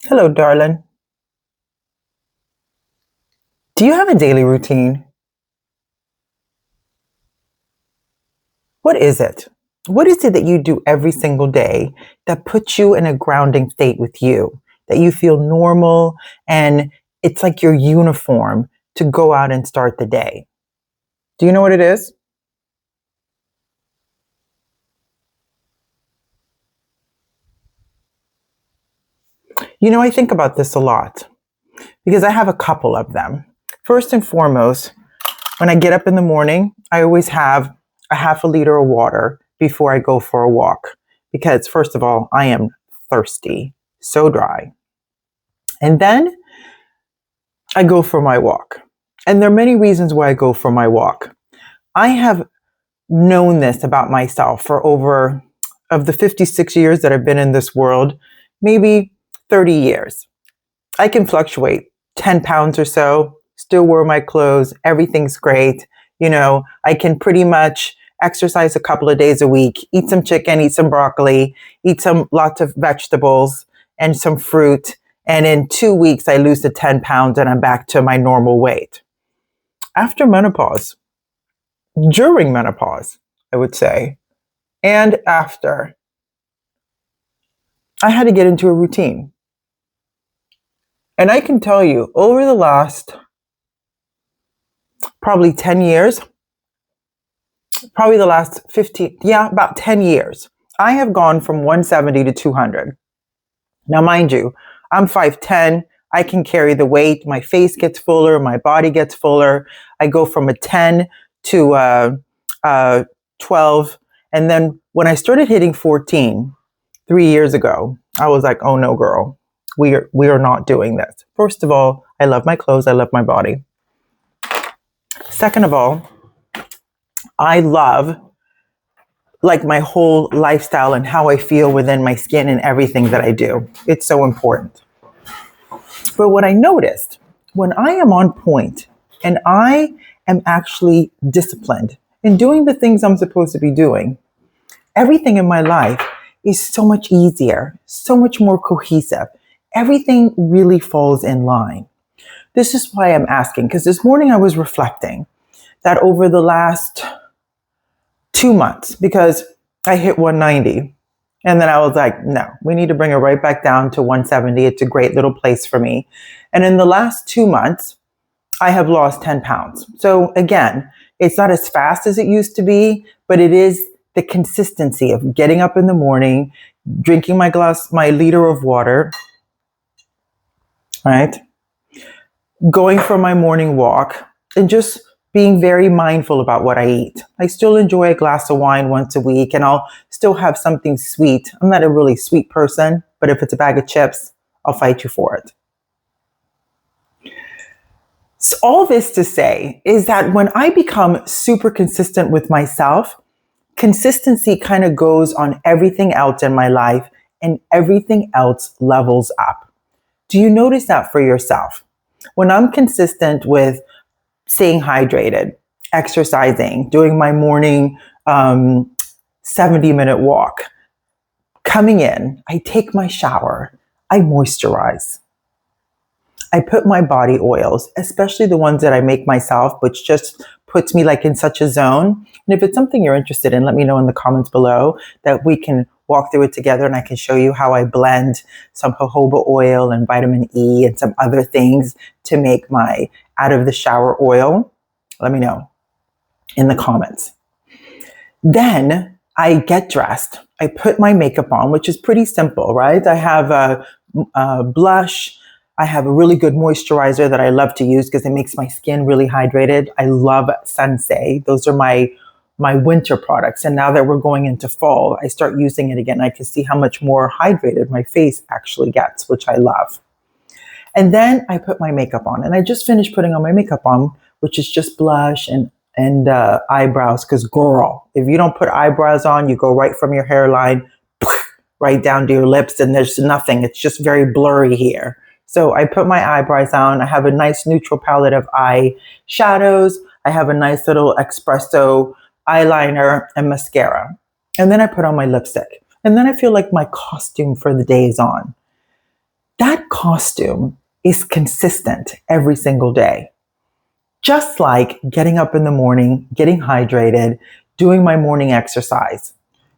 Hello, darling. Do you have a daily routine? What is it? What is it that you do every single day that puts you in a grounding state with you, that you feel normal and it's like your uniform to go out and start the day? Do you know what it is? I think about this a lot because I have a couple of them. First and foremost, when I get up in the morning, I always have a half a liter of water before I go for a walk because, first of all, I am thirsty, so dry. And then I go for my walk. And there are many reasons why I go for my walk. I have known this about myself for over, of the 56 years that I've been in this world, maybe 30 years. I can fluctuate 10 pounds or so, still wear my clothes, everything's great. I can pretty much exercise a couple of days a week, eat some chicken, eat some broccoli, eat some lots of vegetables and some fruit. And in 2 weeks, I lose the 10 pounds and I'm back to my normal weight. After menopause, during menopause, I would say, and after, I had to get into a routine. And I can tell you, over the last probably 10 years, probably the last 15, yeah, about 10 years, I have gone from 170 to 200. Now, mind you, I'm 5'10. I can carry the weight. My face gets fuller. My body gets fuller. I go from a 10 to 12. And then when I started hitting 14 3 years ago, I was like, oh no, girl, we are not doing this. First of all, I love my clothes. I love my body. Second of all, I love like my whole lifestyle and how I feel within my skin and everything that I do. It's so important. But what I noticed when I am on point and I am actually disciplined in doing the things I'm supposed to be doing, everything in my life is so much easier, so much more cohesive. Everything really falls in line. This is why I'm asking, because this morning I was reflecting that over the last 2 months, because I hit 190, and then I was like, no, we need to bring it right back down to 170. It's a great little place for me. And in the last 2 months, I have lost 10 pounds. So again, it's not as fast as it used to be, but it is the consistency of getting up in the morning, drinking my liter of water, right? Going for my morning walk and just being very mindful about what I eat. I still enjoy a glass of wine once a week and I'll still have something sweet. I'm not a really sweet person, but if it's a bag of chips, I'll fight you for it. So all this to say is that when I become super consistent with myself, consistency kind of goes on everything else in my life and everything else levels up. Do you notice that for yourself? When I'm consistent with staying hydrated, exercising, doing my morning 70-minute walk, coming in, I take my shower, I moisturize. I put my body oils, especially the ones that I make myself, which just puts me like in such a zone. And if it's something you're interested in, let me know in the comments below that we can walk through it together and I can show you how I blend some jojoba oil and vitamin E and some other things to make my out of the shower oil. Let me know in the comments. Then I get dressed. I put my makeup on, which is pretty simple, right? I have a blush. I have a really good moisturizer that I love to use because it makes my skin really hydrated. I love Sensei. Those are my winter products. And now that we're going into fall, I start using it again. I can see how much more hydrated my face actually gets, which I love. And then I put my makeup on. And I just finished putting on my makeup on, which is just blush and eyebrows. Because girl, if you don't put eyebrows on, you go right from your hairline right down to your lips and there's nothing. It's just very blurry here. So I put my eyebrows on. I have a nice neutral palette of eye shadows. I have a nice little espresso eyeliner and mascara. And then I put on my lipstick. And then I feel like my costume for the day is on. That costume is consistent every single day. Just like getting up in the morning, getting hydrated, doing my morning exercise.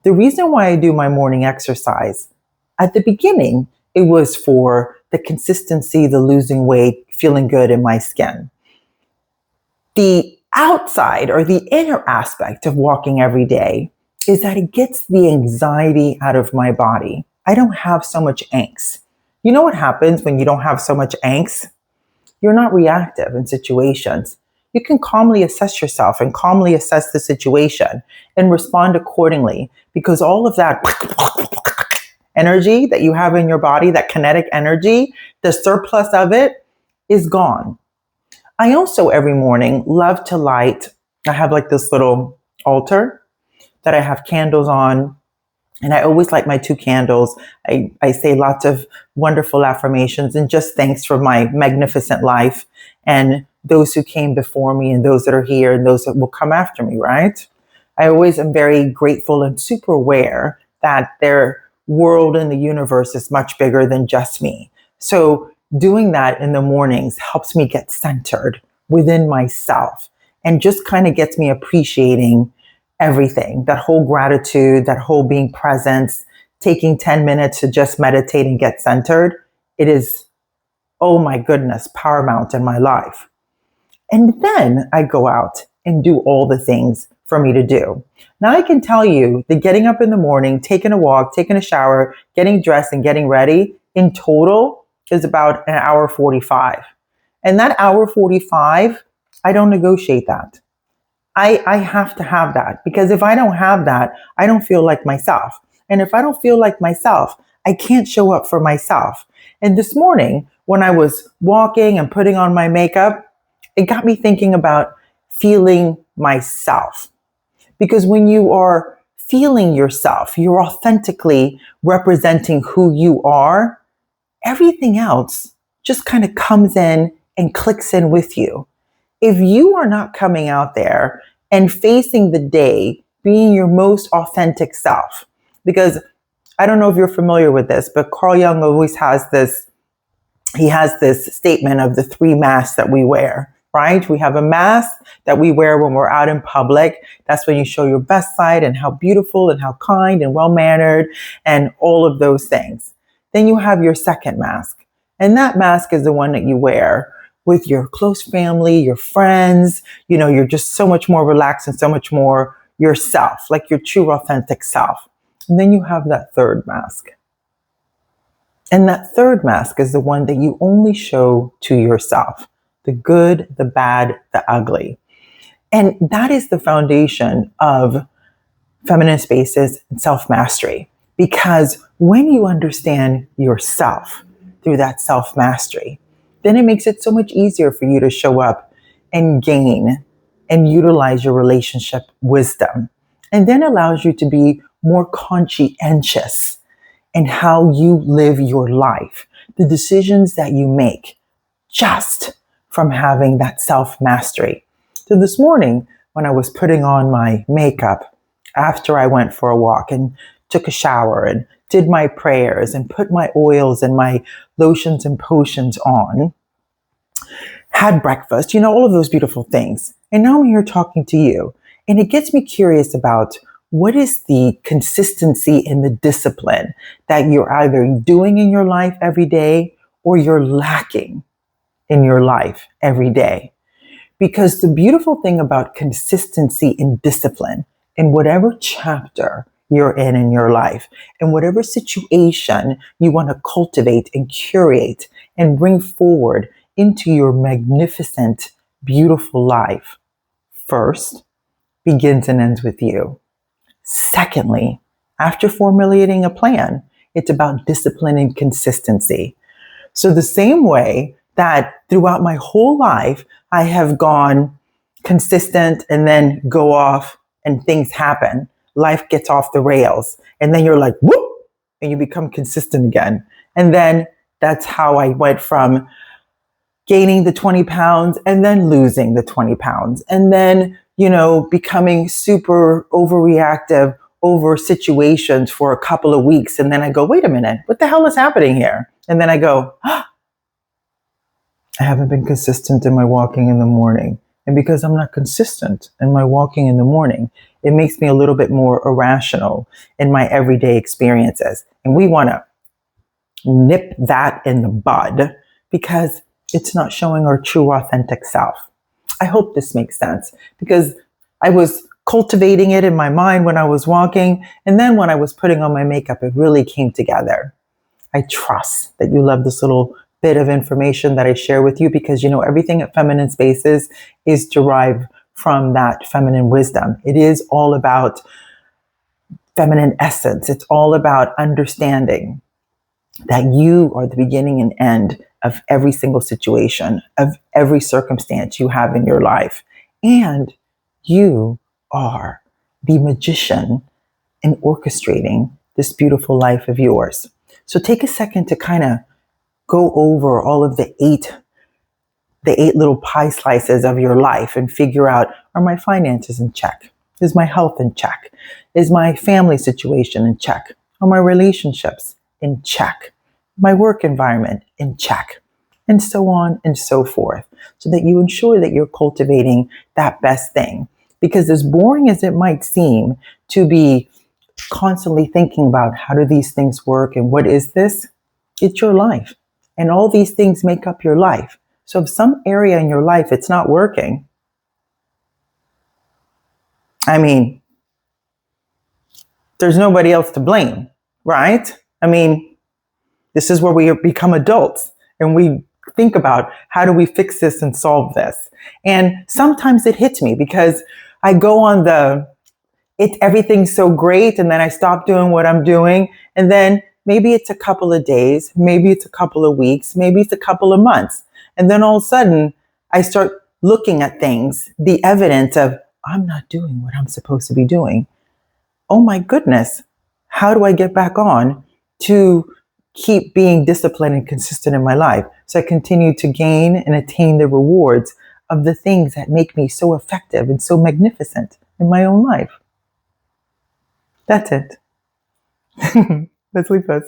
The reason why I do my morning exercise, at the beginning, it was for the consistency, the losing weight, feeling good in my skin. The outside or the inner aspect of walking every day is that it gets the anxiety out of my body. I don't have so much angst. You know what happens when you don't have so much angst? You're not reactive in situations. You can calmly assess yourself and calmly assess the situation and respond accordingly, because all of that energy that you have in your body, that kinetic energy, the surplus of it is gone. I also every morning love to light. I have like this little altar that I have candles on, and I always light my 2 candles. I say lots of wonderful affirmations and just thanks for my magnificent life and those who came before me and those that are here and those that will come after me, right? I always am very grateful and super aware that their world and the universe is much bigger than just me. So doing that in the mornings helps me get centered within myself and just kind of gets me appreciating everything, that whole gratitude, that whole being present, taking 10 minutes to just meditate and get centered. It is, oh my goodness, paramount in my life. And then I go out and do all the things for me to do. Now I can tell you that getting up in the morning, taking a walk, taking a shower, getting dressed and getting ready in total is about an hour 45. And that hour 45, I don't negotiate that. I have to have that, because if I don't have that, I don't feel like myself. And if I don't feel like myself, I can't show up for myself. And this morning, when I was walking and putting on my makeup, it got me thinking about feeling myself. Because when you are feeling yourself, you're authentically representing who you are, everything else just kind of comes in and clicks in with you. If you are not coming out there and facing the day being your most authentic self, because I don't know if you're familiar with this, but Carl Jung always has this, he has this statement of the 3 masks that we wear, right? We have a mask that we wear when we're out in public. That's when you show your best side and how beautiful and how kind and well-mannered and all of those things. Then you have your second mask. And that mask is the one that you wear with your close family, your friends. You know, you're just so much more relaxed and so much more yourself, like your true authentic self. And then you have that third mask. And that third mask is the one that you only show to yourself. The good, the bad, the ugly. And that is the foundation of feminine spaces and self-mastery. Because when you understand yourself through that self-mastery, then it makes it so much easier for you to show up and gain and utilize your relationship wisdom. And then allows you to be more conscientious in how you live your life, the decisions that you make, just from having that self-mastery. So this morning, when I was putting on my makeup, after I went for a walk and took a shower and did my prayers and put my oils and my lotions and potions on, had breakfast, you know, all of those beautiful things. And now I'm here talking to you. And it gets me curious about what is the consistency and the discipline that you're either doing in your life every day or you're lacking in your life every day. Because the beautiful thing about consistency and discipline in whatever chapter you're in your life, in whatever situation you want to cultivate and curate and bring forward into your magnificent, beautiful life, first begins and ends with you. Secondly, after formulating a plan, it's about discipline and consistency. So the same way that throughout my whole life, I have gone consistent and then go off and things happen. Life gets off the rails. And then you're like, whoop, and you become consistent again. And then that's how I went from gaining the 20 pounds and then losing the 20 pounds. And then, you know, becoming super overreactive over situations for a couple of weeks. And then I go, wait a minute, what the hell is happening here? And then I go, I haven't been consistent in my walking in the morning. And because I'm not consistent in my walking in the morning, it makes me a little bit more irrational in my everyday experiences. And we want to nip that in the bud because it's not showing our true, authentic self. I hope this makes sense because I was cultivating it in my mind when I was walking. And then when I was putting on my makeup, it really came together. I trust that you love this little bit of information that I share with you because, you know, everything at Feminine Spaces is derived from that feminine wisdom. It is all about feminine essence. It's all about understanding that you are the beginning and end of every single situation, of every circumstance you have in your life. And you are the magician in orchestrating this beautiful life of yours. So take a second to kind of go over all of the eight little pie slices of your life and figure out, are my finances in check? Is my health in check? Is my family situation in check? Are my relationships in check? My work environment in check? And so on and so forth, so that you ensure that you're cultivating that best thing. Because as boring as it might seem to be constantly thinking about how do these things work and what is this, it's your life. And all these things make up your life. So if some area in your life it's not working, I mean, there's nobody else to blame, right? I mean, this is where we become adults and we think about how do we fix this and solve this. And sometimes it hits me because I go on everything's so great, and then I stop doing what I'm doing, and then maybe it's a couple of days, maybe it's a couple of weeks, maybe it's a couple of months, and then all of a sudden I start looking at things, the evidence of I'm not doing what I'm supposed to be doing. Oh my goodness, how do I get back on to keep being disciplined and consistent in my life so I continue to gain and attain the rewards of the things that make me so effective and so magnificent in my own life? That's it. Pussily Puss.